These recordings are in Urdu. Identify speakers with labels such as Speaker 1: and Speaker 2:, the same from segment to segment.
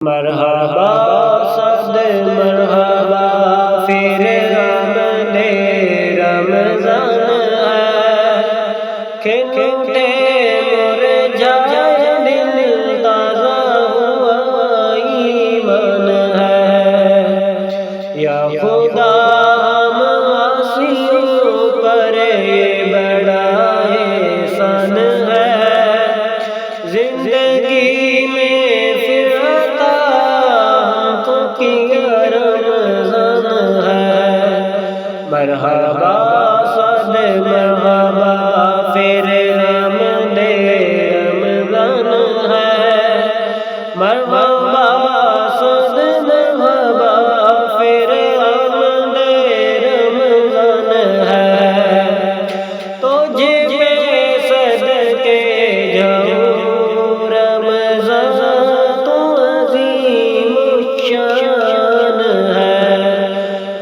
Speaker 1: مرحبا صد مرحبا پھر آمد رمضان ہے، کھنٹے مرجھائے دل تازہ ہوا ایمان ہے۔ یا خدا ہم عاصیوں پر یہ بڑا احسان ہے، زندگی میں رمضان ہے۔ مرحبا صد مرحبا پھر آمد رمضان ہے، مرحبا صد مرحبا پھر آمد رمضان ہے۔ تجھ پہ صدقے جاؤں رمضان تو عظیم شان ہے،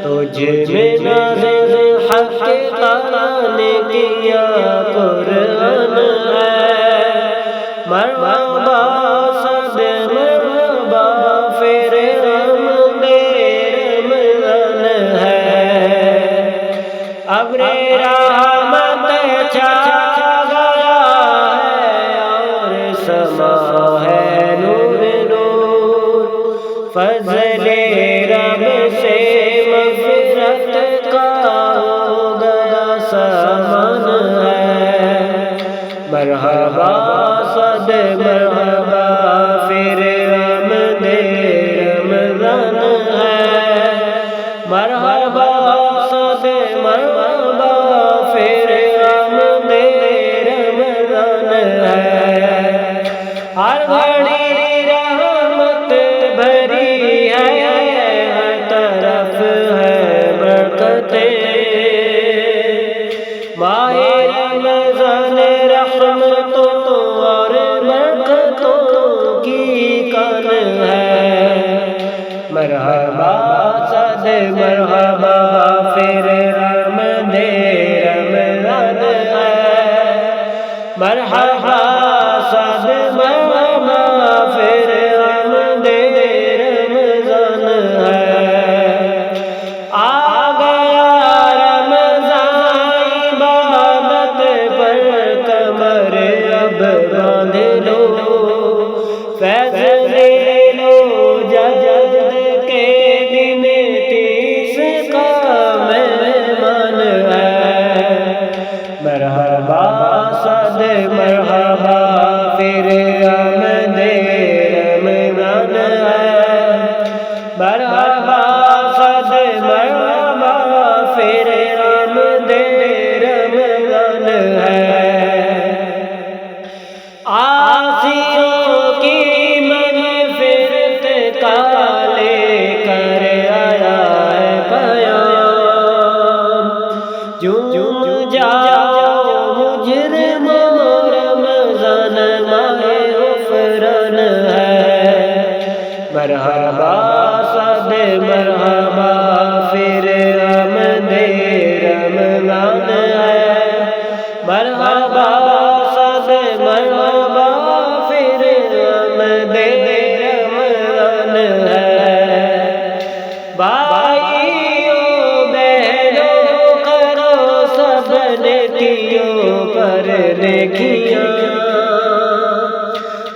Speaker 1: تجھ میں نازل حق تعالیٰ نے کیا قرآن ہے۔ مرحبا صد مرحبا پھر آمد رمضان ہے۔ ابر رحمت چھا گیا ہے اور سما ہے نور نور، فضل رب سے مغفرت کا ہو گیا سامان ہے۔ مرحبا صد مرحبا پھر آمد رمضان ہے، مرحبا صد مرحبا پھر آمد رمضان ہے۔ ہر گھڑی رحمت بھری ہے، ہر طرف ہے برکتیں، ماہ رمضان رحمتوں اور برکتوں کی کان ہے۔ مرحبا صد مرحبا پھر آمد رمضان ہے، مرحبا صد مرحبا پھر آمد رمضان ہے۔ آ گیا رمضان عبادت پر کمر اب باندھ لو، فیض لے لو جلد کے دن 30 کا مہمان ہے۔ مرحبا صد مرحبا پھر آمد رمضان ہے، مرحبا صد مرحبا پھر آمد رمضان ہے۔ عاصیوں کی مغفرت کا لے کر آیا ہے پیام، جھوم جاؤ مجرموں رمضان ماہ غفران ہے۔ مرحبا صد مرحبا پھر آمد رمضان ہے، مرحبا صد مرحبا پھر آمد رمضان ہے۔ بھائیوں بہنوں کرو سب نیکیوں پر نیکیاں،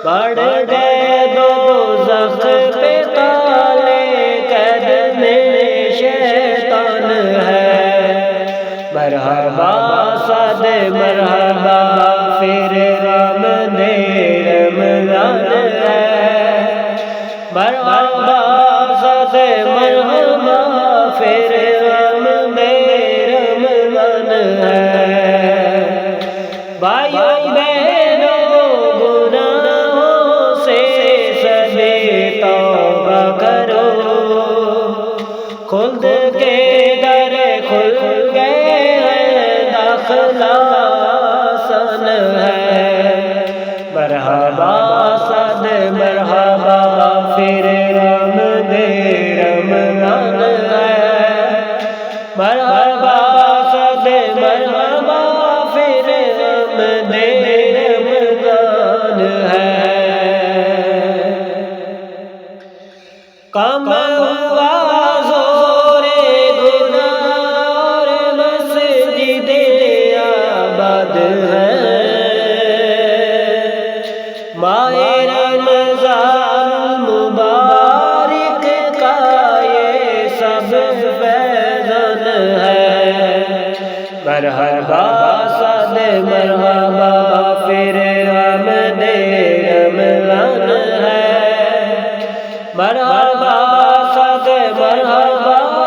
Speaker 1: بڑھ گئے دوزخ پہ تالے قید میں شیطان ہے۔ مرحبا صد مرحبا پھر آمد رمضان ہے، مرحبا صد مرحبا پھر آمد رمضان ہے۔ بھائیوں بہنوں گناہوں سے سب توبہ کرو، خلد کے در کھل گئے ہیں، داخلہ آسان ہے۔ مرحبا صد مرحبا پھر آمد رمضان ہے، کم ہوا زور گناہ اور مسجد آباد ہے، ماہ رمضان مبارک کا یہ سب فیضان ہے، مرحبا صد مرحبا پھر آمد رمضان ہے، مرحبا صد مرحبا